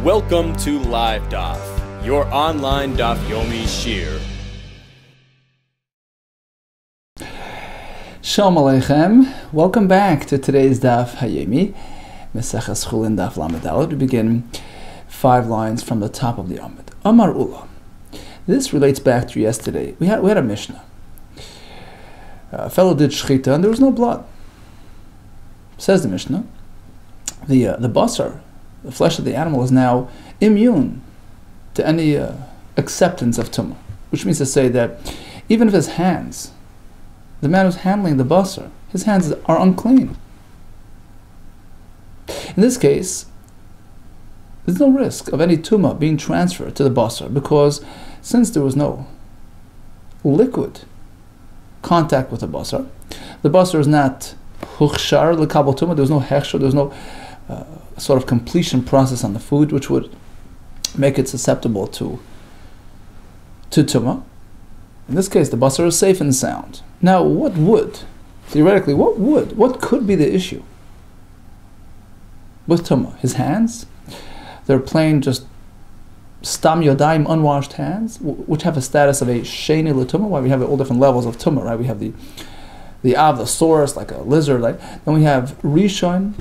Welcome to LiveDaf, your online Daf Yomi Shir. Shalom Aleichem. Welcome back to today's Daf Hayomi, Meseches CHULLIN Daf Lamed. We begin 5 lines from the top of the Amud. Amar Ula. This relates back to yesterday. We had a Mishnah. A fellow did shchita and there was no blood. Says the Mishnah, the basar, the flesh of the animal, is now immune to any acceptance of tumah, which means to say that even if his hands, the man who's handling the basar, his hands are unclean. In this case, there's no risk of any tumah being transferred to the basar, because since there was no liquid contact with the basar is not huchshar l'kabel tumah. There was no hechshar, there was no sort of completion process on the food which would make it susceptible to tumah. In this case, the basar is safe and sound. Now, what could be the issue with tumah? His hands? They're plain just stam yodayim, unwashed hands, which have a status of a sheni l'tumah. Why we have all different levels of tumah, right? We have the av, the source, like a lizard, right? Then we have rishon.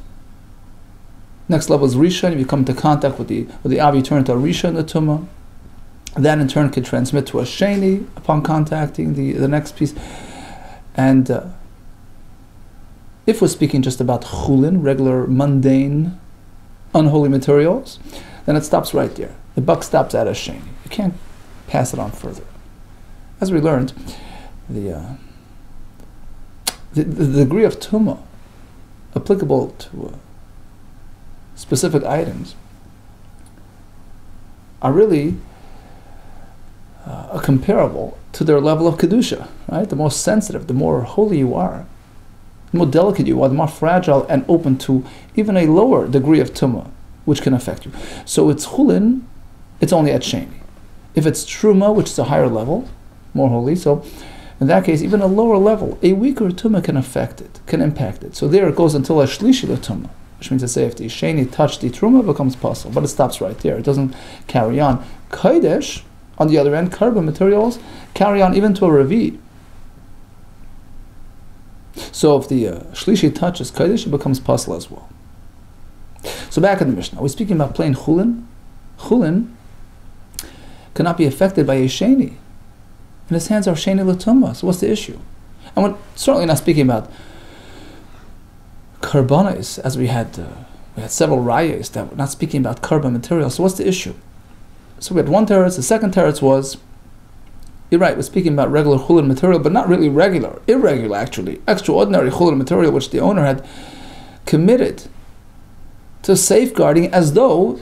Next level is rishon. If you come into contact with the av, you turn into a rishon l'tumah. That in turn could transmit to a sheni upon contacting the next piece. And if we're speaking just about CHULLIN, regular, mundane, unholy materials, then it stops right there. The buck stops at a sheni. You can't pass it on further. As we learned, the degree of tumah applicable to specific items are really comparable to their level of kedusha. Right? The more sensitive, the more holy you are, the more delicate you are, the more fragile and open to even a lower degree of tumah, which can affect you. So it's CHULLIN, it's only at sheni. If it's truma, which is a higher level, more holy, so in that case, even a lower level, a weaker tumah can affect it, can impact it. So there it goes until a shlishi tumah, which means to say if the sheni touched the truma, it becomes possible, but it stops right there. It doesn't carry on. Kodesh, on the other end, carbon materials carry on even to a revi. So if the shlishi touches kodesh, it becomes possible as well. So back in the Mishnah, we're speaking about plain CHULLIN. CHULLIN cannot be affected by a sheni, and his hands are sheni l'tumah. So what's the issue? And we're certainly not speaking about karbanos, as we had several rayas that we're not speaking about carbon materials. So what's the issue? So we had one teretz. The second teretz was, you're right, we're speaking about regular CHULLIN material, but not really regular, irregular actually, extraordinary CHULLIN material, which the owner had committed to safeguarding as though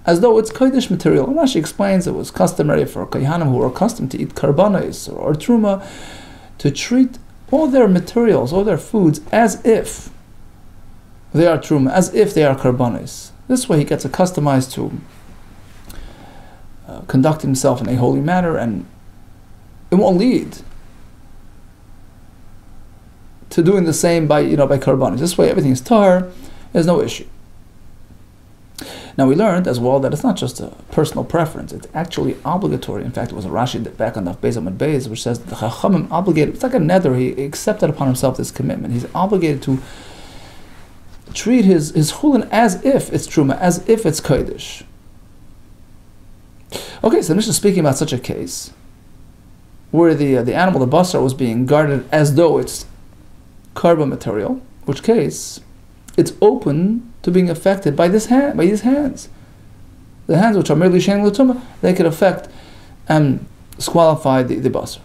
it's kodesh material. And Rashi explains it was customary for kohanim who were accustomed to eat karbanos or truma to treat all their materials, all their foods, as if they are truma, as if they are karbanos. This way he gets accustomed to conduct himself in a holy manner, and it won't lead to doing the same by karbanos. This way everything is tar, there's no issue. Now we learned as well that it's not just a personal preference, it's actually obligatory. In fact, it was a Rashi back on the Beis Amud Beis, which says that the Chachamim obligated, it's like a nether, he accepted upon himself this commitment. He's obligated to treat his CHULLIN as if it's truma, as if it's kodesh. Okay, so the Mishnah is speaking about such a case where the animal, the basar, was being guarded as though it's carbon material, which case it's open to being affected by these hands. The hands which are merely sheni l'tumah, they could affect and disqualify the basar.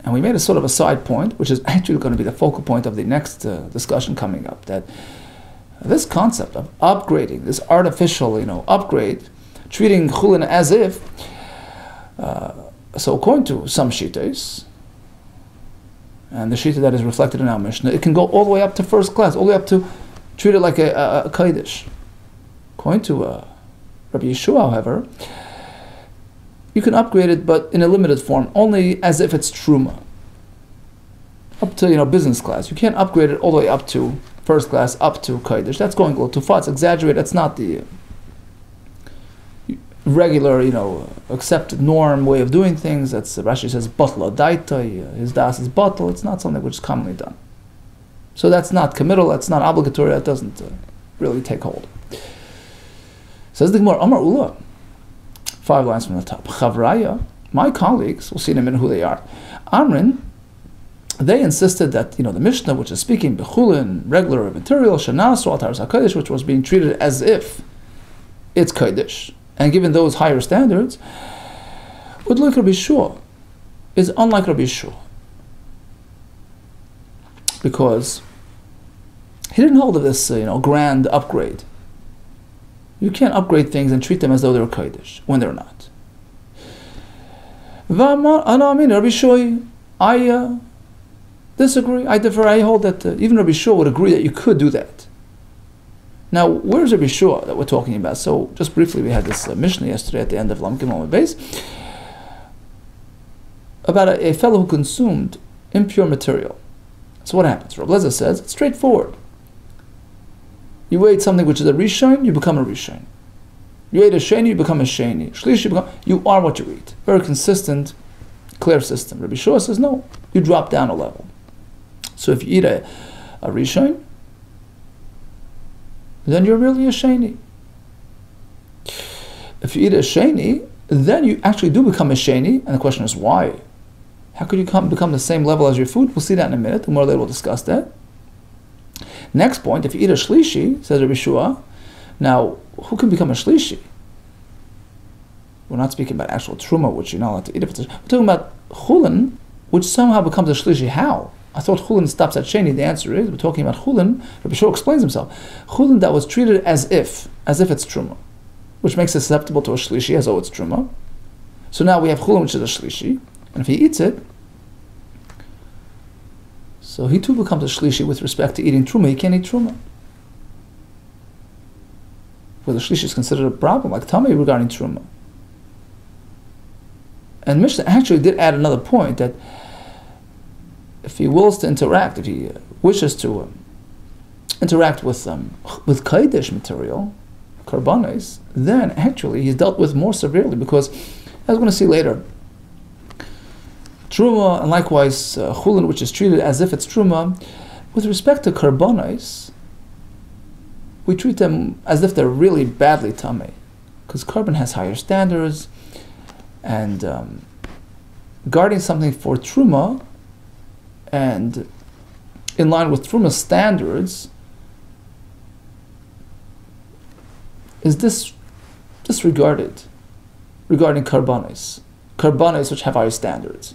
And we made a sort of a side point, which is actually going to be the focal point of the next discussion coming up, that this concept of upgrading, this artificial upgrade, treating CHULLIN as if, so according to some shittas, and the shita that is reflected in our Mishnah, it can go all the way up to first class, all the way up to treat it like a kodesh. According to Rabbi Yeshua, however, you can upgrade it, but in a limited form, only as if it's truma. Up to business class. You can't upgrade it all the way up to first class, up to kodesh. That's going a little too far. It's exaggerated. That's not the regular, accepted norm way of doing things. That's Rashi says batla daita. His das is batal. It's not something which is commonly done. So that's not committal. That's not obligatory. That doesn't really take hold. Says the Gemara, Amar Ula, 5 lines from the top. Chavraya, my colleagues, we'll see in a minute who they are. Amrin, they insisted that the Mishnah, which is speaking bechulin, regular material, shanas or ataras hakodesh, which was being treated as if it's kodesh, and given those higher standards, would look Rabbi Shua is unlike Rabbi Shua, because he didn't hold of this grand upgrade. You can't upgrade things and treat them as though they're kodesh when they're not. Rabbi Shua, I disagree. I differ. I hold that even Rabbi Shua would agree that you could do that. Now, where's Rabbi Shua that we're talking about? So, just briefly, we had this Mishnah yesterday at the end of Lam Gimel Beis about a fellow who consumed impure material. So what happens? Rav Lezer says it's straightforward. You ate something which is a rishon, you become a rishon. You ate a sheni, you become a sheni. Shlish, you are what you eat. Very consistent, clear system. Rabbi Shua says no, you drop down a level. So if you eat a rishon, then you're really a sheni. If you eat a sheni, then you actually do become a sheni, and the question is why? How could you become the same level as your food? We'll see that in a minute. More later we'll discuss that. Next point, if you eat a shlishi, says Rabbi Shua, now who can become a shlishi? We're not speaking about actual truma, which you're not allowed to eat. We're talking about chulin, which somehow becomes a shlishi. How? I thought chulin stops at sheni. The answer is, we're talking about chulin. Rabbi Shua explains himself. Chulin that was treated as if it's truma, which makes it susceptible to a shlishi as though it's truma. So now we have chulin, which is a shlishi, and if he eats it, so he too becomes a shlishi with respect to eating truma. He can't eat truma. Whether shlishi is considered a problem, like tamei regarding truma. And Mishnah actually did add another point that if he wills to interact, if he wishes to interact with kodesh material, karbanos, then actually he's dealt with more severely, because, as we're going to see later, truma, and likewise chulin, which is treated as if it's truma, with respect to karbanos, we treat them as if they're really badly tamei, because carbon has higher standards, and guarding something for truma, and in line with truma standards, is disregarded regarding karbanos which have higher standards.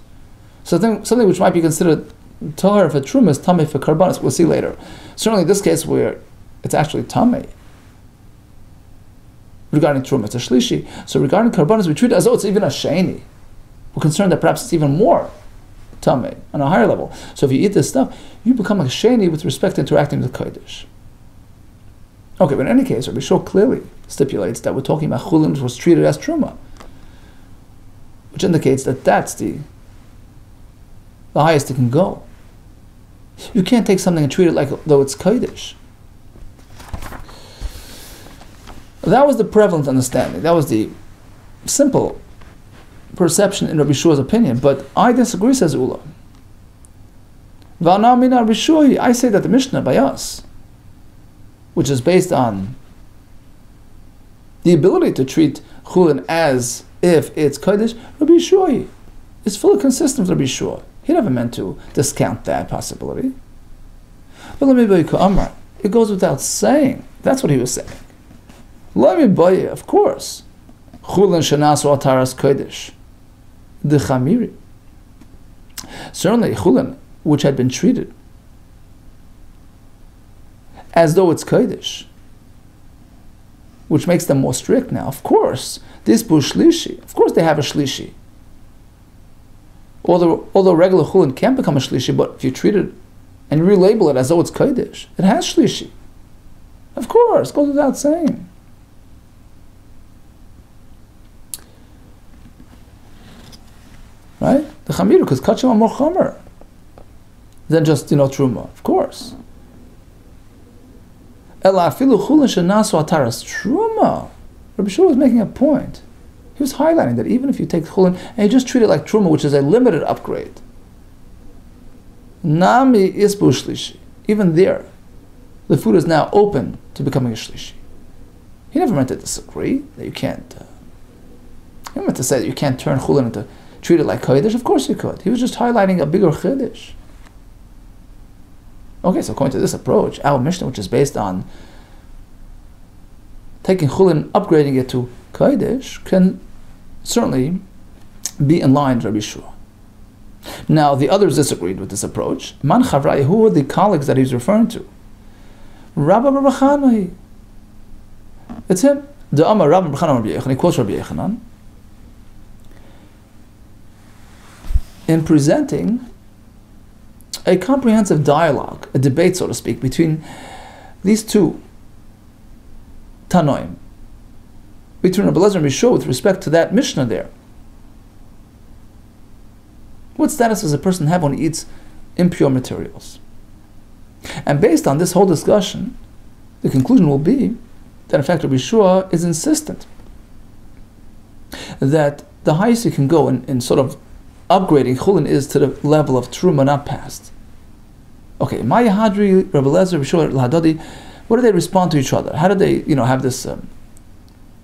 So something which might be considered tahar for truma is tamei for karbanos. We'll see later. Certainly in this case where it's actually tamei. Regarding truma, it's a shlishi. So regarding karbanos, we treat it as though it's even a sheni. We're concerned that perhaps it's even more tamei on a higher level. So if you eat this stuff, you become a sheni with respect to interacting with kodesh. Okay, but in any case, Rabbi Shua clearly stipulates that we're talking about chulin, which was treated as truma, which indicates that that's the highest it can go. You can't take something and treat it like though it's kodesh. That was the prevalent understanding. That was the simple perception in Rabbi Shua's opinion. But I disagree, says Ula. I say that the Mishnah by us, which is based on the ability to treat chulin as if it's kodesh, Rabbi Shua is fully consistent with Rabbi Shua. He never meant to discount that possibility. But let me be Amar. It goes without saying. That's what he was saying. Let me buy it, of course. Chulin shenas or ataras kodesh. The chamiri. Certainly, chulin, which had been treated as though it's kodesh, which makes them more strict now. Of course, this bu shlishi. Of course, they have a shlishi. Although regular chulin can't become a shlishi, but if you treat it and you relabel it as though it's kodesh, it has shlishi. Of course, goes without saying. Right? The chamiru, because kachim are more chamer than just truma. Of course. Ela afilu chulin shenasu ataras truma. Rabbi Shua is making a point. He was highlighting that even if you take chulin and you just treat it like truma, which is a limited upgrade, nami isbu shlishi, even there, the food is now open to becoming a shlishi. He never meant to disagree that you can't. He meant to say that you can't turn chulin into treat it like kodesh. Of course you could. He was just highlighting a bigger chiddush. Okay, so according to this approach, our Mishnah, which is based on taking chulin, upgrading it to kodesh, can certainly be in line with Rabbi Yeshua. Now, the others disagreed with this approach. Man Chavrai, who were the colleagues that he's referring to? Rabbi Barachanahi. It's him. The Amar Rabbi Barachanahi Rabbi Yechanan. He quotes Rabbi Yechanan in presenting a comprehensive dialogue, a debate, so to speak, between these two Tanoim, between Rabbi Elazar and Rabbi Yeshua with respect to that Mishnah there. What status does a person have when he eats impure materials? And based on this whole discussion, the conclusion will be that in fact Rabbi Yeshua is insistent that the highest you can go in sort of upgrading chulin is to the level of truma, not past. Okay, Maya Hadri, Rabbi Elazar, Rabbi Yeshua, Lahadadi, what do they respond to each other? How do they, have this? What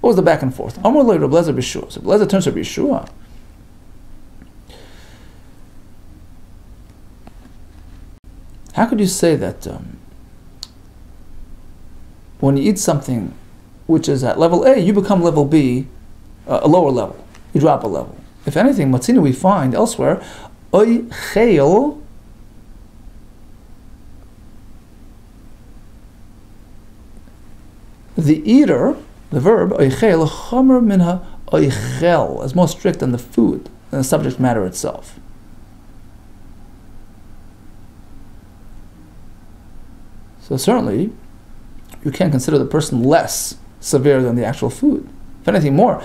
was the back and forth? Amar lo Rabbi Elazar, Rabbi Yeshua. So Rabbi Elazar turns to Rabbi Yeshua. How could you say that when you eat something which is at level A, you become level B, a lower level? You drop a level. If anything, Matzina we find elsewhere, oy cheil, the eater, the verb, oy cheil, chomer minha oy chel, is more strict than the food, than the subject matter itself. So certainly, you can't consider the person less severe than the actual food. If anything more,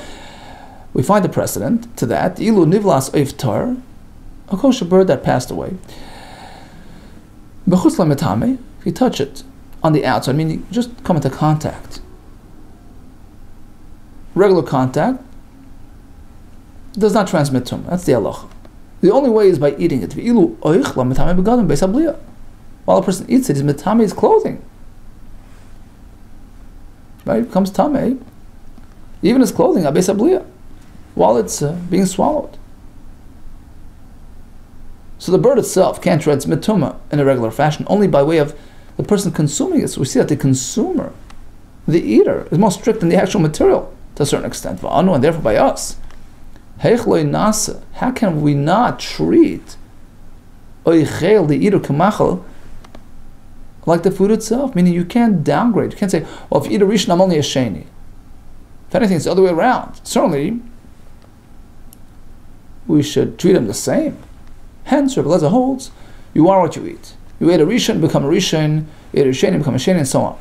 we find a precedent to that. Ilu nivlas oiftar, a kosher bird that passed away. Bechutz lametame, if you touch it on the outside, meaning you just come into contact. Regular contact does not transmit tumah. That's the halacha. The only way is by eating it. Ilu oich lametame begadim beis habliya. While a person eats it, his metame is clothing. Right? It becomes tame. Even his clothing, abeis habliya, while it's being swallowed. So the bird itself can't transmit tumah in a regular fashion, only by way of the person consuming it. So we see that the consumer, the eater, is more strict than the actual material to a certain extent. And therefore by us, how can we not treat the eater kamachal like the food itself? Meaning you can't downgrade. You can't say, well, if you eat a rishon, I'm only a sheni. If anything, it's the other way around. Certainly, we should treat them the same. Hence, Rabbi Elazar holds, you are what you eat. You ate a rishon, become a rishon. You ate a sheni, become a sheni, and so on.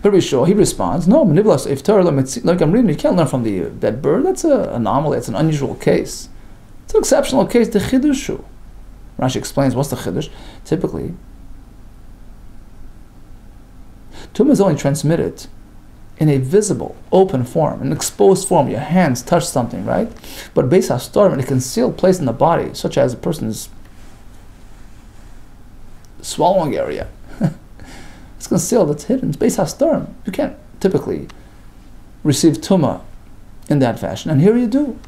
But Rabbi Yeshua, he responds, no, like I'm reading, you can't learn from that bird. That's an anomaly. It's an unusual case. It's an exceptional case. The chidushu. Rashi explains, what's the chiddush? Typically, tumah is only transmitted in a visible, open form, an exposed form. Your hands touch something, right? But beis hastorim, in a concealed place in the body, such as a person's swallowing area. It's concealed, it's hidden. It's beis hastorim. You can't typically receive tumah in that fashion. And here you do.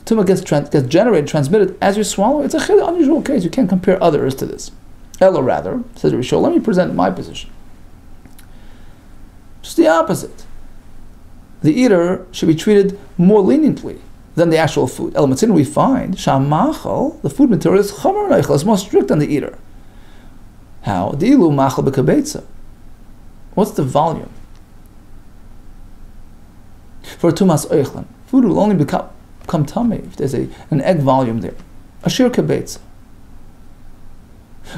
Tumah gets generated, transmitted as you swallow. It's a unusual case. You can't compare others to this. Ella rather, says Rishon, let me present my position. Just the opposite. The eater should be treated more leniently than the actual food. El Matzin, we find, Shamachal, the food material, is Chomer Neichel, is more strict than the eater. How? Dilu Machal B'Kabetza. What's the volume? For Tumas Oichlan, food will only become tummy if there's an egg volume there. Ashir Kabetza,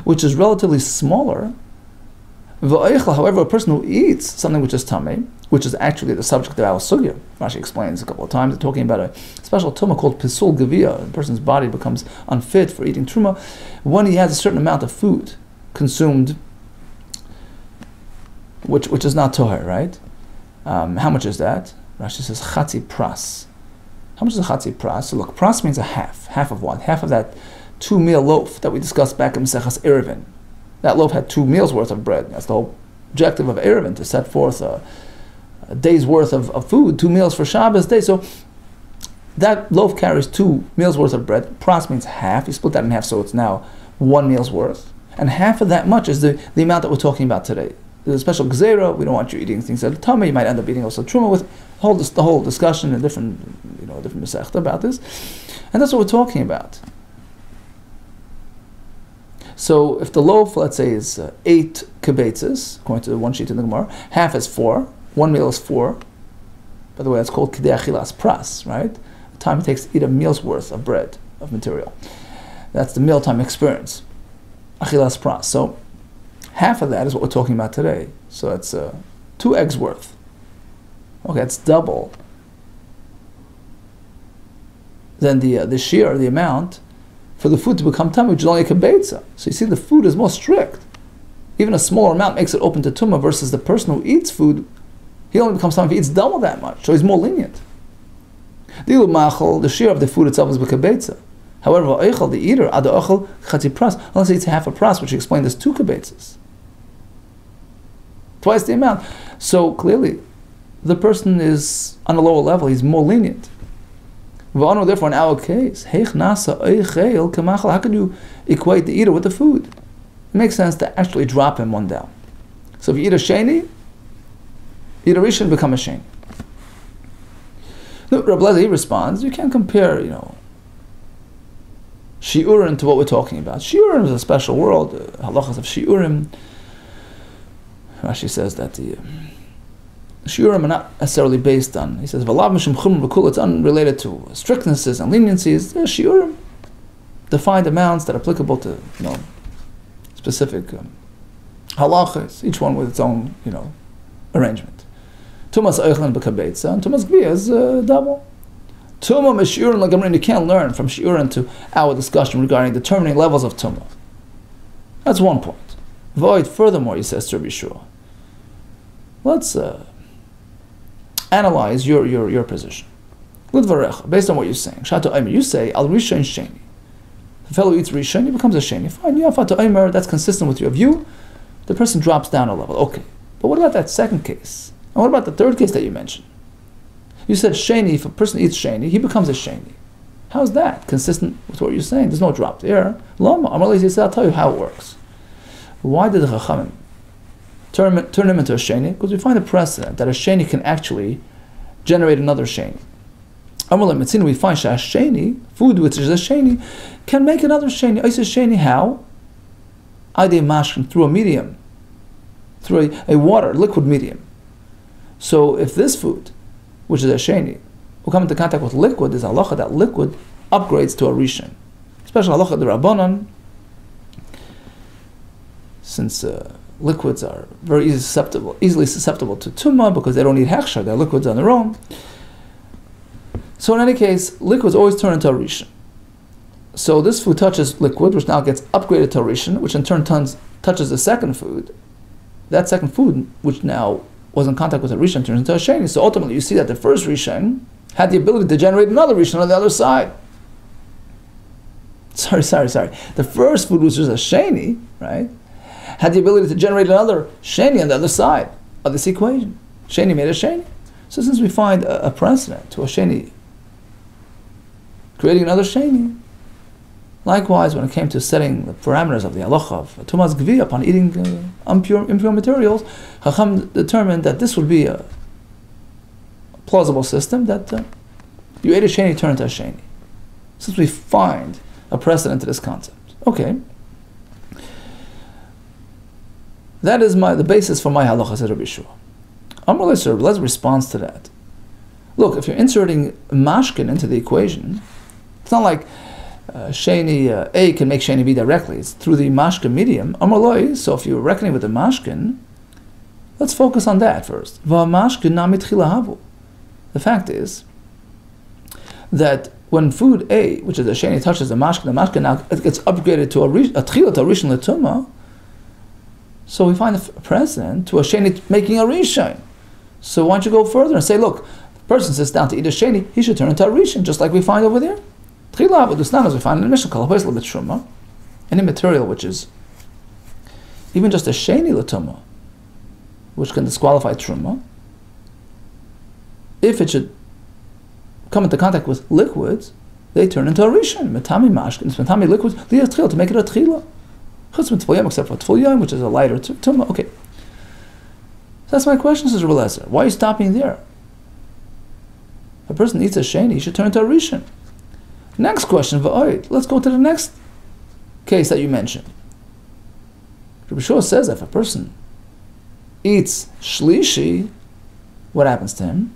which is relatively smaller. However, a person who eats something which is tamei, which is actually the subject of our sugya, Rashi explains a couple of times, talking about a special tumah called pisul gavia. A person's body becomes unfit for eating truma when he has a certain amount of food consumed, which is not toher, right? How much is that? Rashi says chatzi pras. How much is a chatzi pras? So look, pras means a half. Half of what? Half of that 2-meal loaf that we discussed back in Maseches Eruvin. That loaf had 2 meals worth of bread. That's the whole objective of Eruvin, to set forth a day's worth of food, 2 meals for Shabbos day. So that loaf carries 2 meals worth of bread. Pras means half. You split that in half, so it's now 1 meal's worth. And half of that much is the amount that we're talking about today. There's a special gzeira. We don't want you eating things at a tummy. You might end up eating also truma with the whole discussion and different masechta about this. And that's what we're talking about. So if the loaf, let's say, is 8 kibetzes, according to one sheet in the Gemara, half is 4, 1 meal is 4. By the way, that's called kidei achilas pras, right? The time it takes to eat a meal's worth of bread, of material. That's the mealtime experience. Achilas pras. So half of that is what we're talking about today. So it's 2 eggs worth. Okay, it's double. Then the shear, the amount, for the food to become tumah, which is only a kibetza. So you see, the food is more strict. Even a smaller amount makes it open to tumah, versus the person who eats food, he only becomes tumah if he eats double that much. So he's more lenient. The shear of the food itself is b'kibetza. However, the eater, unless he eats half a pras, which he explained as 2 kibetzes. Twice the amount. So clearly, the person is on a lower level, he's more lenient. Therefore, in our case, how can you equate the eater with the food? It makes sense to actually drop him 1 down. So if you eat a sheni, eat a rishon, become a sheni. No, Rabbi Lezer, he responds, you can't compare, shiurim to what we're talking about. Shiurim is a special world, halachas of shiurim. Rashi says that the shiurim are not necessarily based on, he says, it's unrelated to strictnesses and leniencies. Shiurim, defined amounts that are applicable to, specific halachas, each one with its own, arrangement. Tumas oichlan b'kabetza, and tumas gviya is double. Tumah meshiurin l'gamrin, you can't learn from shiurin to our discussion regarding determining levels of tumah. That's one point. Void, furthermore, he says to Rabbi Yeshua, let's analyze your position. Based on what you're saying. Shato Aimer, you say, Al Rishon Sheni. If a fellow eats Rishon, he becomes a Sheni. Fine, Fato Aimer, that's consistent with your view. The person drops down a level. Okay. But what about that second case? And what about the third case that you mentioned? You said Sheni, if a person eats Sheni, he becomes a Sheni. How's that consistent with what you're saying? There's no drop there. Lama, Amalei said, I'll tell you how it works. Why did the Chachamim turn him into a Sheni? Because we find a precedent that a Sheni can actually generate another Sheni. Amalei Metzina, we find that a Sheni, food which is a Sheni, can make another Sheni. I say Sheni, how? Ide mashkin, through a medium, through a water, liquid medium. So if this food, which is a sheni, will come into contact with liquid, there's halacha that liquid upgrades to a rishon. Especially halacha the Rabbanan, since liquids are very easily susceptible to tumah because they don't need hechsher, they're liquids on their own. So in any case, liquids always turn into a rishon. So this food touches liquid, which now gets upgraded to a rishon, which in turn touches the second food. That second food, which now was in contact with a rishon, turns into a sheni. So ultimately, you see that the first rishon had the ability to generate another rishon on the other side. Sorry. The first food, which was a sheni, right, had the ability to generate another sheni on the other side of this equation. Sheni made a sheni. So since we find a precedent to a sheni creating another sheni, likewise, when it came to setting the parameters of the halacha of tumas gvi upon eating impure materials, Chacham determined that this would be a plausible system, that you ate a sheni, turn into a sheni. Since we find a precedent to this concept. Okay. That is the basis for my halacha, said Rabbi Yeshua. Amar Lezer, let's respond to that. Look, if you're inserting mashkin into the equation, it's not like sheni A can make sheni B directly. It's through the mashkin medium. Amar Loi, so if you're reckoning with the mashkin, let's focus on that first. The fact is that when food A, which is a sheni, touches the mashkin now it gets upgraded to a tchila, to a rishon l'tumah. So we find a precedent to a sheni making a rishon. So why don't you go further and say, look, person sits down to eat a sheni, he should turn into a rishon, just like we find over there. Tchila v'dusnan, as we find in the Mishnah, kol ha'pois l'truma, any material which is even just a sheni l'tumah, which can disqualify truma, if it should come into contact with liquids, they turn into a rishon. Metami mashkin, metami liquids, to make it a tchila. Chutz mit except for tful which is a lighter tumah. Okay. So that's my question, says Rebbe Lezer. Why are you stopping there? If a person eats a sheni, he should turn into a rishon. Next question, v'oid. Let's go to the next case that you mentioned. Rebbe Shua says that if a person eats shlishi, what happens to him?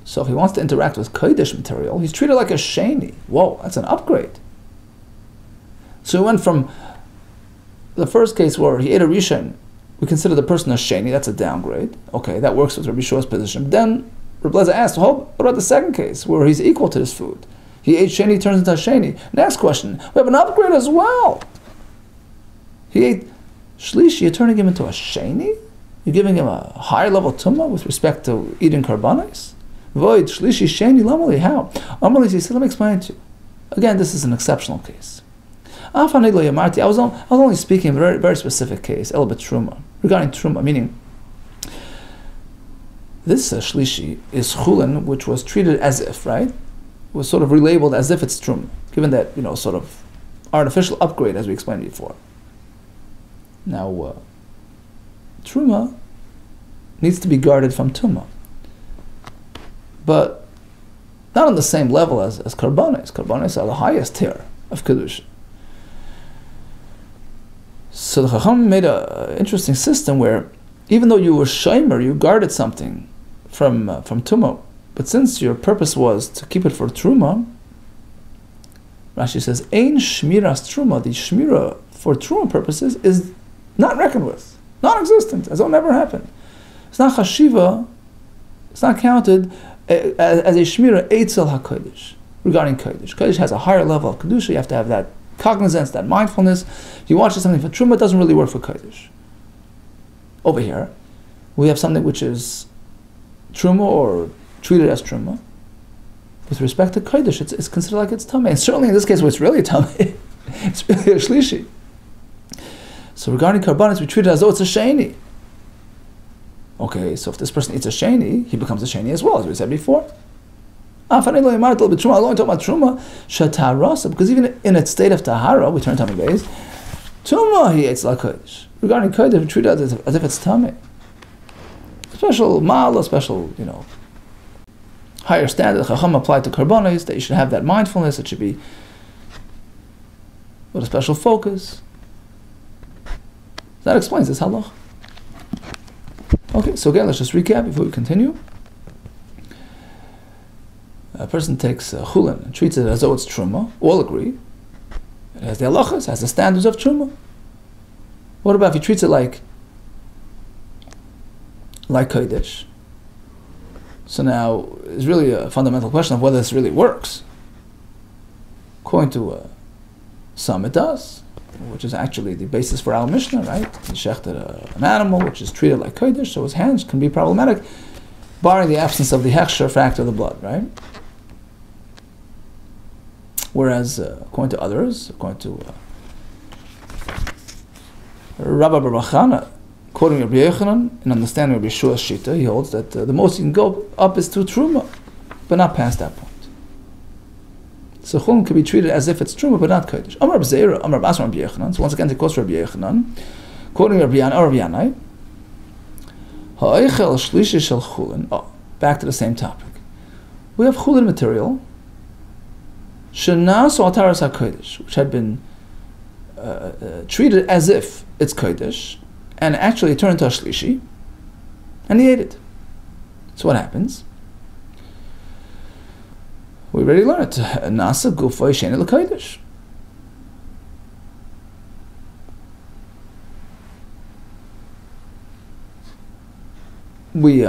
So if he wants to interact with kodesh material, he's treated like a sheni. Whoa, that's an upgrade. So we went from the first case where he ate a rishon, we consider the person a sheni, that's a downgrade. Okay, that works with Rabbi Shua's position. But then Rebbe Lezer asked, what about the second case where he's equal to this food? He ate sheni, turns into a sheni. Next question, we have an upgrade as well. He ate shlishi, you're turning him into a sheni? You're giving him a higher level tumah with respect to eating karbanos? Void shlishi sheni lamali, how? Amrali, he said, let me explain it to you. Again, this is an exceptional case. I was only speaking of a very, very specific case, elbet truma, regarding truma, meaning this shlishi is CHULLIN, which was treated as if, right? It was sort of relabeled as if it's truma, given that, sort of artificial upgrade, as we explained before. Now, truma needs to be guarded from tuma, but not on the same level as karbanos. Karbanos are the highest tier of kedusha. So the Chacham made an interesting system where, even though you were shomer, you guarded something from tumah, but since your purpose was to keep it for truma, Rashi says, "Ein shmiras truma." The shmira for truma purposes is not reckoned with, non-existent, as though it never happened. It's not chashiva. It's not counted as a shmira eitzel hakodesh regarding kodesh. Kodesh has a higher level of kedusha. You have to have that cognizance, that mindfulness. If you watch something for truma, it doesn't really work for kodesh. Over here, we have something which is truma or treated as truma. With respect to kodesh, it's considered like it's tamei. And certainly in this case, where it's really tamei, it's really a shlishi. So regarding karbanos, we treat it as though it's a sheni. Okay, so if this person eats a sheni, he becomes a sheni as well, as we said before. I'm only talking about truma, because even in its state of tahara, we turn tummy base, truma he eats like kodesh. Regarding kodesh, we treat it as if it's tummy. Special ma'ala, special, higher standard. Chacham applied to karbanos, that you should have that mindfulness. It should be with a special focus. That explains this halach. Okay, so again, let's just recap before we continue. A person takes CHULLIN and treats it as though it's truma. All agree. It has the halachas, has the standards of truma. What about if he treats it like kodesh? So now, it's really a fundamental question of whether this really works. According to some, it does, which is actually the basis for our Mishnah, right? He shechted an animal which is treated like kodesh, so his hands can be problematic, barring the absence of the hechsher factor of the blood, right? Whereas, according to others, according to Rabbi Barachana, quoting Rabbi Yochanan, in understanding Rabbi Shua's Shita, he holds that the most you can go up is to truma, but not past that point. So CHULLIN can be treated as if it's truma, but not kodesh. Amar Rabbi Zeira, Amar Rabbi Asma Rabbi Yochanan. So once again, he quotes Rabbi Yochanan, quoting Rabbi Yanai, Ha'oichel shlishi shel CHULLIN. Oh, back to the same topic. We have CHULLIN material, shenasu ataras hakodesh, which had been treated as if it's kodesh, and actually turned into a shlishi, and he ate it. So what happens? We already learned nasa gufa yisheni l'kodesh. We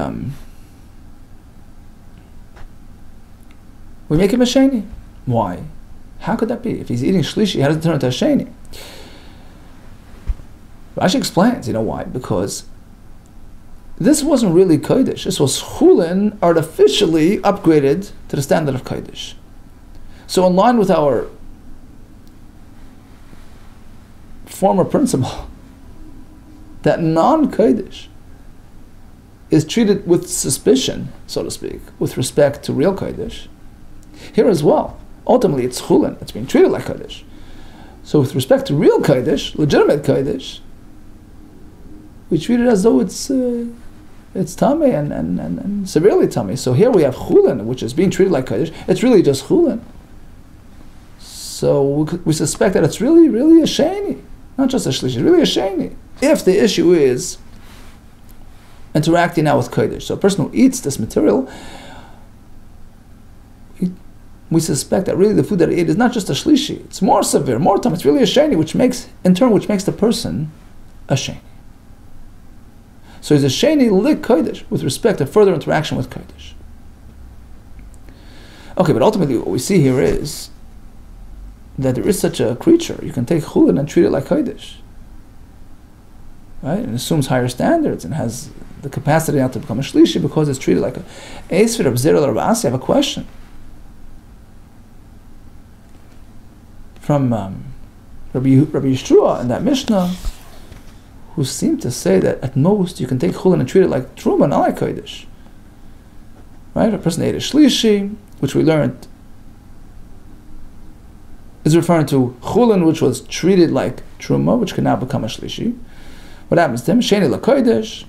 make him a sheni. Why? How could that be? If he's eating shlishi, how does it turn into a sheni? Rashi explains, why? Because this wasn't really Kodesh. This was Chulin artificially upgraded to the standard of Kodesh. So in line with our former principle, that non-Kodesh is treated with suspicion, so to speak, with respect to real Kodesh. Here as well, ultimately it's Chulin, it's being treated like Kodesh. So with respect to real Kodesh, legitimate Kodesh, we treat it as though it's tummy and severely tummy. So here we have Chulin, which is being treated like Kodesh. It's really just Chulin. So we suspect that it's really a sheni, not just a shlishi, really a sheni. If the issue is interacting now with Kodesh, so a person who eats this material, we suspect that really the food that he ate is not just a shlishi, it's more severe, more tummy, it's really a sheni, which makes the person a sheni. So he's a sheni lik Kodesh with respect to further interaction with Kodesh. Okay, but ultimately what we see here is that there is such a creature. You can take Chulin and treat it like Kodesh. Right? And assumes higher standards and has the capacity now to become a shlishi because it's treated like a Eisvir of Zerah Rabasi. I have a question. From Rabbi Yeshua in that Mishnah, who seemed to say that at most you can take Chulin and treat it like Truma, not like Kodesh. Right? A person ate a shlishi, which we learned is referring to Chulin, which was treated like Truma, which can now become a shlishi. What happens to him? Sheni la Kodesh,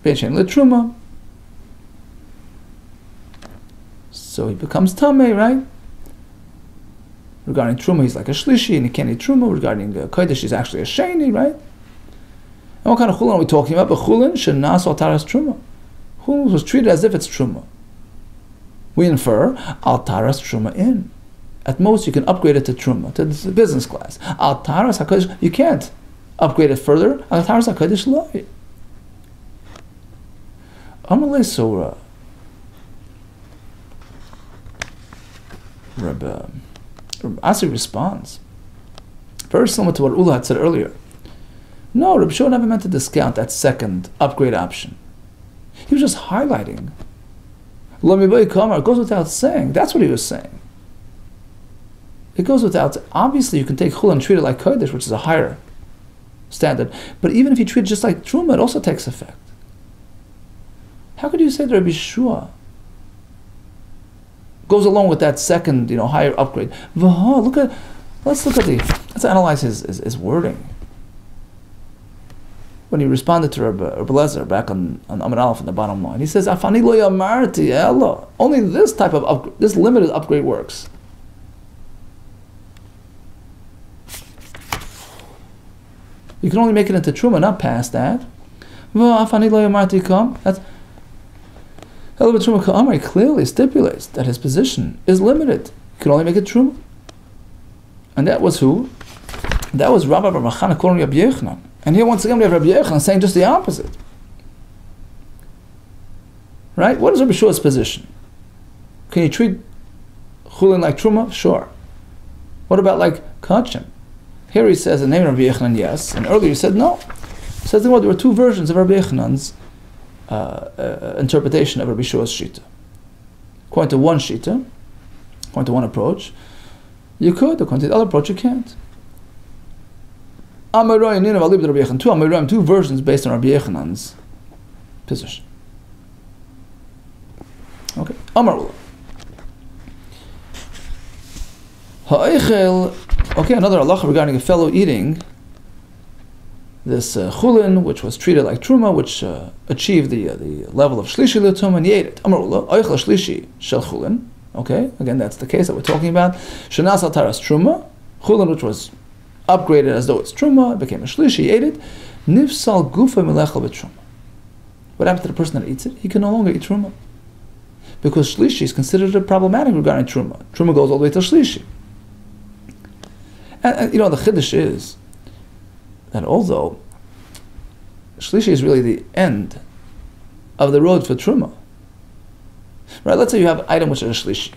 Sheni la Truma. So he becomes Tameh, right? Regarding Truma, he's like a shlishi, and he can't eat Truma. Regarding Kodesh, he's actually a sheni, right? And what kind of Chulin are we talking about? But Chulin shenas al taras Truma. Chulin was treated as if it's Truma. We infer al taras Truma in. At most, you can upgrade it to Truma, to the business class. Al taras hakodesh, you can't upgrade it further. Al taras hakodesh loy. Amalei Surah. Rabbi Asi responds, very similar to what Ula had said earlier. No, Rabbi Shua never meant to discount that second upgrade option. He was just highlighting. It goes without saying. That's what he was saying. It goes without saying. Obviously, you can take Chulin and treat it like Kodesh, which is a higher standard. But even if you treat it just like Truma, it also takes effect. How could you say that Rabbi Shua goes along with that second, higher upgrade? Let's analyze his wording. When he responded to Rabbi Lezer back on Amud Aleph in the bottom line, he says, "Afani lo yamarti ella." Only this type of this limited upgrade works. You can only make it into Truma, not past that. Afani lo yamarti kam. That's Truma Ka'amari clearly stipulates that his position is limited. You can only make it Truma. And that was who? That was Rabbi Barmachana calling Rabbi Yochanan. And here once again we have Rabbi Yochanan saying just the opposite. Right? What is Rabbi Shua's position? Can you treat Chulin like Truma? Sure. What about like Kachim? Here he says in the name of Rabbi Yochanan, yes. And earlier he said no. He says there were two versions of Rabbi Yochanan's interpretation of Rabbi Shua's Shita. According to one Shita, according to one approach, you could. According to the other approach, you can't. Two Amoraim, two versions based on Rabbi Yochanan's position. Okay. Amar. Okay, another halacha regarding a fellow eating this chulin, which was treated like truma, which achieved the level of shlishi l'tum, and he ate it. Amar ula, oichel shlishi shel chulin. Okay, again, that's the case that we're talking about. Shenas al taras truma, chulin, which was upgraded as though it's truma, it became a shlishi, he ate it. Nifsal gufa milechel b'truma. What happens to the person that eats it? He can no longer eat truma, because shlishi is considered problematic regarding truma. Truma goes all the way to shlishi. And the chiddush is that although shlishi is really the end of the road for truma, right? Let's say you have an item which is a shlishi,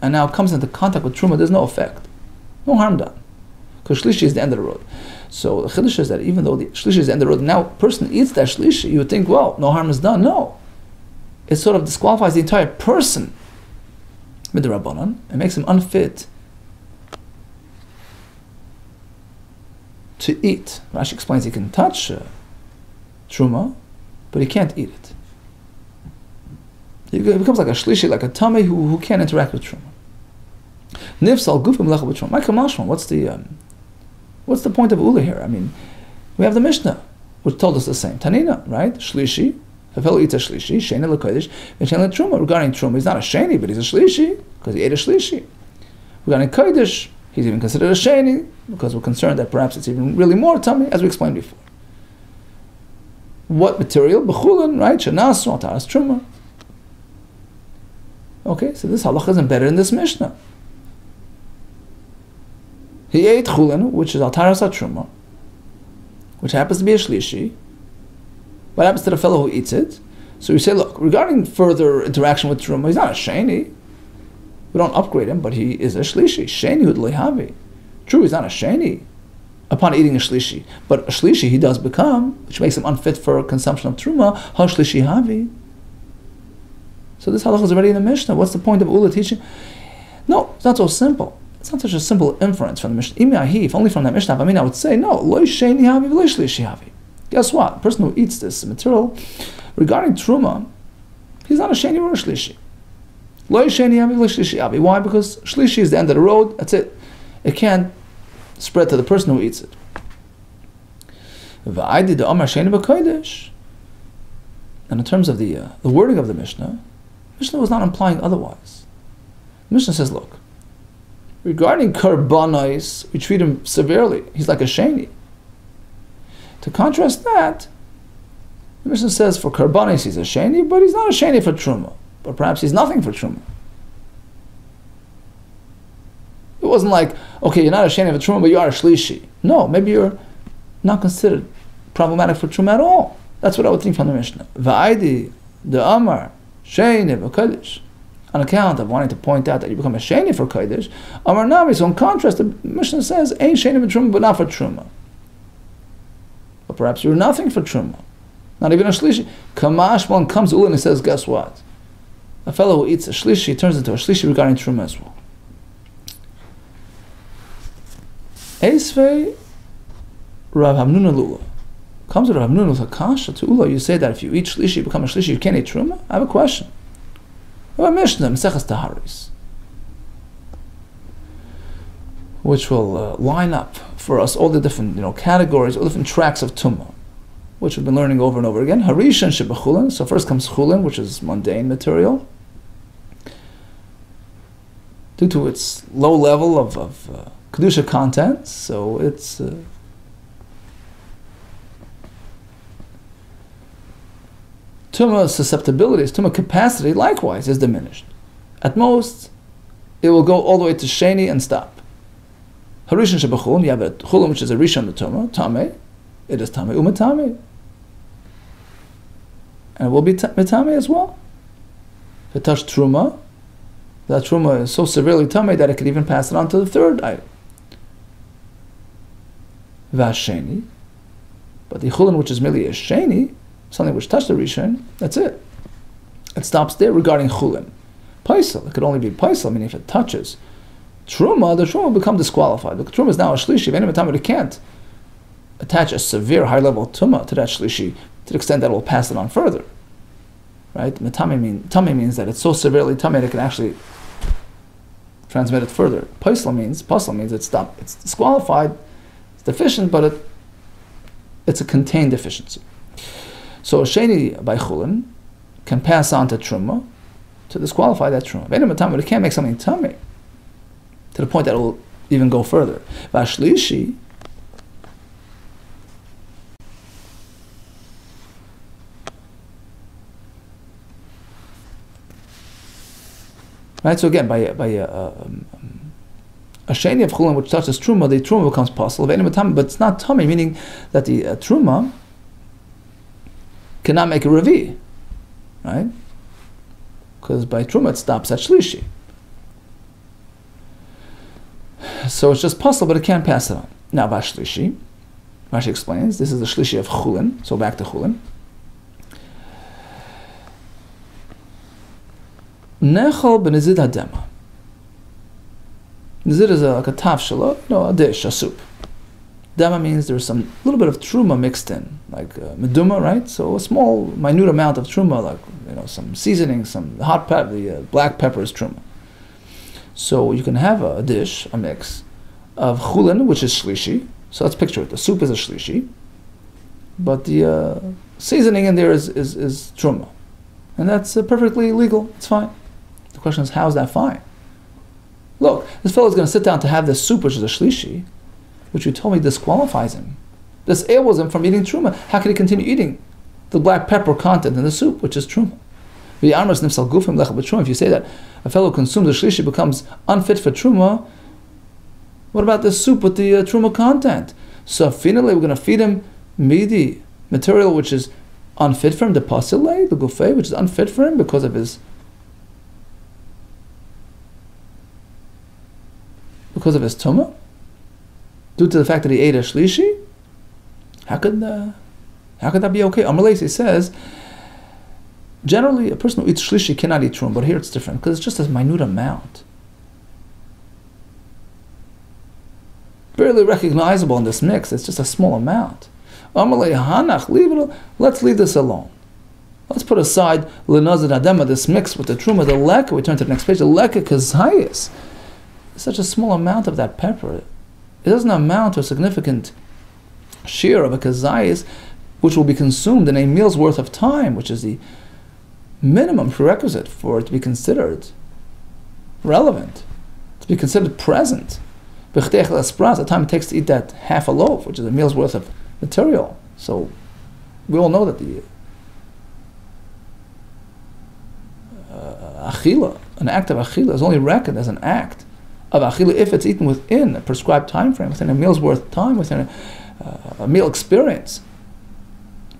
and now it comes into contact with truma. There's no effect, no harm done. because shlishi is the end of the road. So the chiddush is that even though the shlishi is the end of the road, now a person eats that shlishi, you would think, well, no harm is done. No. It sort of disqualifies the entire person with the Rabbanan and makes him unfit to eat. Rashi explains he can touch truma, but he can't eat it. He becomes like a shlishi, like a tamei who can't interact with truma. Nifsal gufim lechel b'truma. Michael Mashman, what's the point of ula here? I mean, we have the Mishnah, which told us the same. Tanina, right? Shlishi. If a fellow eats a shlishi, sheni l'kodesh, and sheni l'truma. Regarding truma, he's not a sheni, but he's a shlishi, because he ate a shlishi. Regarding kodesh, he's even considered a sheni, because we're concerned that perhaps it's even really more tummy, as we explained before. What material? B'chulin, right? Shenasu, ataras truma. Okay, so this halacha is embedded in this Mishnah. He ate chulin, which is ataras truma, which happens to be a shlishi. What happens to the fellow who eats it? So you say, look, regarding further interaction with truma, he's not a sheni. We don't upgrade him, but he is a shlishi. Sheni hud lehavi. True, he's not a sheni upon eating a shlishi, but a shlishi he does become, which makes him unfit for consumption of truma. Ha shlishi havi. So this halacha is already in the Mishnah. What's the point of ula teaching? No, it's not so simple. It's not such a simple inference from the Mishnah. If only from the Mishnah, I would say, no, lo sheni havi, lo shlishi havi. Guess what? The person who eats this material, regarding truma, he's not a sheni or a shlishi. Lo sheni havi, lo shlishi havi. Why? Because shlishi is the end of the road. That's it. It can't spread to the person who eats it. And in terms of the wording of the Mishnah was not implying otherwise. The Mishnah says, look, regarding karbanos, we treat him severely. He's like a sheni. To contrast that, the Mishnah says for karbanos he's a sheni, but he's not a sheni for truma. But perhaps he's nothing for truma. It wasn't like, okay, you're not a sheni for truma, but you are a shlishi. No, maybe you're not considered problematic for truma at all. That's what I would think from the Mishnah. Va'idi the Amar sheni v'kodesh. On account of wanting to point out that you become a sheni for kodesh, Amar Navi. So in contrast, the Mishnah says, ain't sheni for truma, but not for truma. But perhaps you're nothing for truma, not even a shlishi. Kamash, one comes ula and he says, guess what? A fellow who eats a shlishi turns into a shlishi regarding truma as well. Eisvei Rav Hamnuna Lula. Comes to Rav Hamnuna with a kasha to ula. You say that if you eat shlishi, you become a shlishi, you can't eat truma? I have a question. What about Mishnah, Maseches Taharis, which will line up for us all the different categories, all different tracks of tumah, which we've been learning over and over again. Harishan shebachulin. So first comes chulin, which is mundane material, due to its low level of kedusha content. So it's tumah susceptibilities, tumah capacity, likewise is diminished. At most, it will go all the way to sheni and stop. Harishan shebachulin, you have a chulin which is a rishon the tumah, tameh. It is tameh umatame, and it will be metame as well. If it touched truma, that truma is so severely tameh that it could even pass it on to the third item. Vasheni, but the chulin which is merely a sheni, something which touched the rishon, that's it. It stops there regarding chulin. Paisel, it could only be paisel, meaning if it touches truma, the truma will become disqualified. The truma is now a shlishi. If any time it can't attach a severe high level tumah to that shlishi to the extent that it will pass it on further. Right? Tummy means that it's so severely tummy that it can actually transmit it further. Paisel means it's stopped. It's disqualified. It's deficient, but it's a contained deficiency. So a sheni by chulin can pass on to truma to disqualify that truma. But it can't make something tummy to the point that it will even go further. Vashlishi, right. So again, by a sheni of chulin which touches truma, the truma becomes possible. But it's not tummy, meaning that the truma cannot make a revi, right? Because by truma it stops at shlishi. So it's just possible, but it can't pass it on. Now, Vashlishi, Rashi explains, this is the shlishi of CHULLIN, so back to CHULLIN. Nechal b'nizid hadema. Nizid is like a tafshala, a dish, a soup. Dema means there's some little bit of truma mixed in, like meduma, right? So a small, minute amount of truma, like some seasoning, some hot pepper, the black pepper is truma. So you can have a dish, a mix of CHULLIN, which is shlishi. So let's picture it. The soup is a shlishi, but the seasoning in there is truma, and that's perfectly legal. It's fine. The question is, how is that fine? Look, this fellow is going to sit down to have this soup, which is a shlishi, which you told me disqualifies him, disables him from eating truma. How can he continue eating the black pepper content in the soup, which is truma? If you say that a fellow who consumes the shlishi becomes unfit for truma, what about the soup with the truma content? So finally, we're going to feed him midi material which is unfit for him, the pasile, the gufay, which is unfit for him because of his tumah, due to the fact that he ate a shlishi. How could that be okay? Amrleisi says, generally a person who eats shlishi cannot eat truma, but here it's different because it's just a minute amount, barely recognizable in this mix. It's just a small amount. Amalei hanach, let's leave this alone. Let's put aside l'nazir adema, this mix with the truma, the leka. We turn to the next page. The leka kazayis, such a small amount of that pepper. It doesn't amount to a significant share of a kazayis, which will be consumed in a meal's worth of time, which is the minimum prerequisite for it to be considered relevant, to be considered present. The time it takes to eat that half a loaf, which is a meal's worth of material. So we all know that the achila, an act of achila, is only reckoned as an act of achila if it's eaten within a prescribed time frame, within a meal's worth of time, within a meal experience.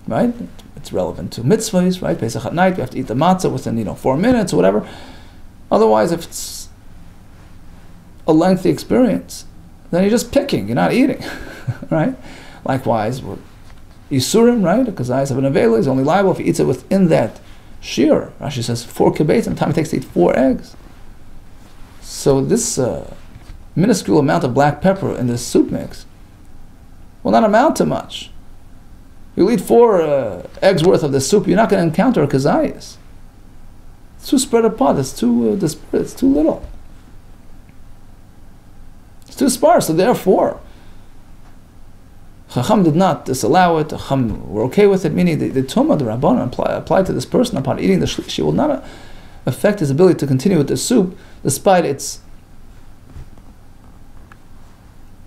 Right? It's relevant to mitzvahs, right? Pesach at night, we have to eat the matzah within 4 minutes or whatever. Otherwise, if it's a lengthy experience, then you're just picking, you're not eating, right? Likewise, with Yisurim, right? Because eyes of an avela is only liable if he eats it within that shear. Rashi says 4 kibbutz, and the time it takes to eat 4 eggs. So this minuscule amount of black pepper in this soup mix will not amount to much. You'll eat 4 eggs worth of this soup, you're not going to encounter a kazayas. It's too spread apart, it's too disparate, it's too little. It's too sparse, so therefore, Chacham did not disallow it, Chacham were okay with it, meaning the tumah, the rabbanon applied to this person upon eating the shlishi will not affect his ability to continue with the soup, despite its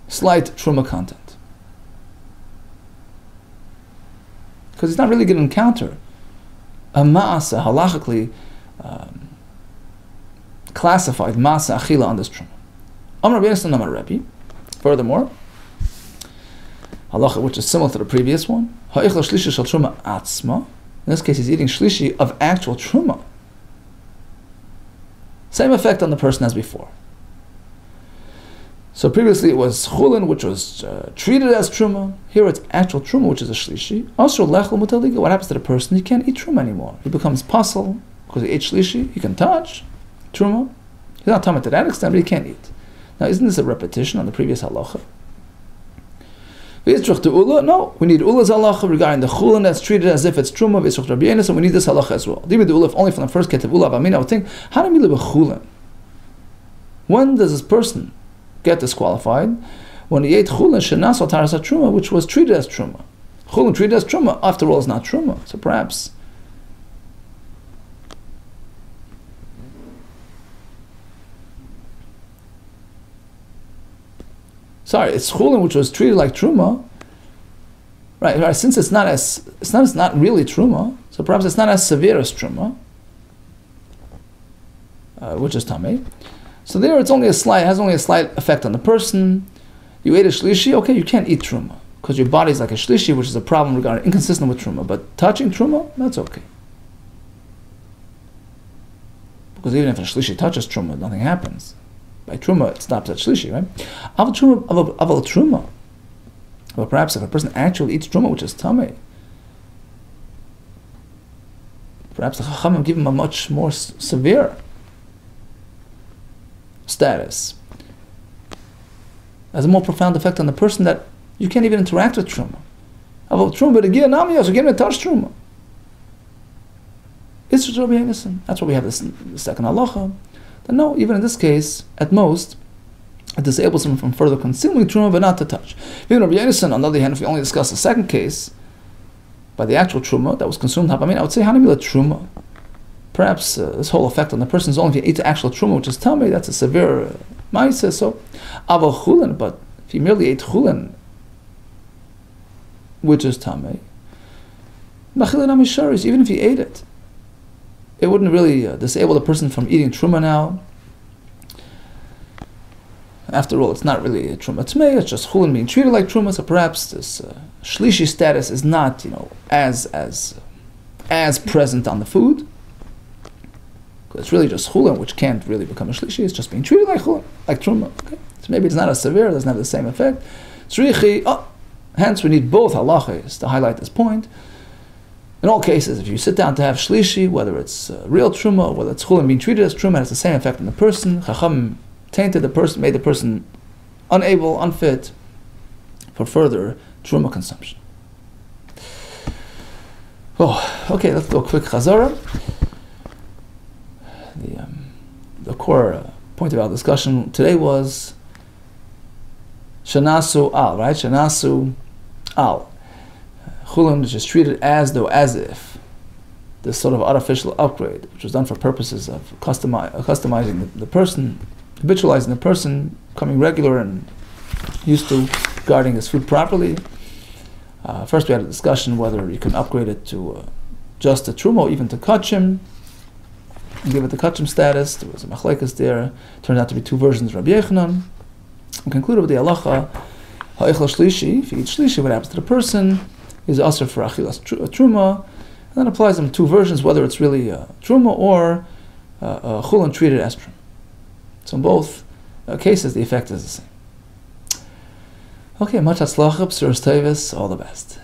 slight truma content. Because he's not really going to encounter a ma'asa, halachically classified ma'asa achila on this truma. Amar Rabbi Yonasan Amar Rabbi. Furthermore, halacha which is similar to the previous one, ha'ichla shlishi shel truma atzma. In this case, he's eating shlishi of actual truma. Same effect on the person as before. So previously it was CHULLIN, which was treated as truma. Here it's actual truma, which is a shlishi. Also lechel mutaliga. What happens to the person? He can't eat truma anymore. He becomes pasul because he ate shlishi. He can touch truma. He's not talking to that extent, but he can't eat. Now, isn't this a repetition on the previous halacha? No, we need Ula's halacha regarding the CHULLIN that's treated as if it's truma, v'yisroch Rabbi Yonasan, so we need this halacha as well. If only from the first ketef Ula, I would think, how do we live with CHULLIN? When does this person get disqualified? When he ate CHULLIN shenas taras truma, which was treated as truma. CHULLIN treated as truma, after all, is not truma. So perhaps it's CHULLIN which was treated like truma, right? Since it's not really truma, so perhaps it's not as severe as truma, which is tamei. So there, has only a slight effect on the person. You ate a shlishi, okay, you can't eat truma because your body is like a shlishi, which is a problem regarding inconsistent with truma. But touching truma, that's okay, because even if a shlishi touches truma, nothing happens. By truma, it stops at shlishi, right? Aval truma. But perhaps if a person actually eats truma, which is tamei, perhaps the Chachamim give him a much more severe status, has a more profound effect on the person that you can't even interact with truma. About truma, but again, you can't even touch truma. It's just Rabbi Yonasan. That's why we have this second halacha. That no, even in this case, at most, it disables him from further consuming truma, but not to touch. Even Rabbi Yonasan, on the other hand, if we only discuss the second case, by the actual truma that was consumed, I would say hanamila truma. Perhaps this whole effect on the person is only if you eat the actual truma, which is tamei. That's a severe ma'aseh. So, aval chulin, but if you merely ate chulin, which is tamei, even if you ate it, it wouldn't really disable the person from eating truma now. After all, it's not really a truma tmei, it's just chulin being treated like truma, so perhaps this shlishi status is not, as present on the food. Because it's really just chulin, which can't really become a shlishi, it's just being treated like chulin, like truma. Okay? So maybe it's not as severe, it doesn't have the same effect. Hence we need both halachas to highlight this point. In all cases, if you sit down to have shlishi, whether it's real truma or whether it's chulin being treated as truma, it has the same effect on the person. Chacham tainted the person, made the person unable, unfit for further truma consumption. Oh, okay, let's do a quick chazara. The core point of our discussion today was shanasu al, right? Shanasu al. Chulin is just treated as though, as if this sort of artificial upgrade, which was done for purposes of customizing the person, habitualizing the person, becoming regular and used to guarding his food properly. First we had a discussion whether you can upgrade it to just a truma, or even to kachim, and give it the kachim status. There was a machlekes there. Turned out to be two versions of Rabbi Yochanan. And concluded with the halacha, ha'echel shlishi, if you eat shlishi, what happens to the person is asur for achilas truma, and that applies them two versions, whether it's really truma or chulin treated as truma. So in both cases, the effect is the same. Okay, much hatzlacha, b'suras tevis, all the best.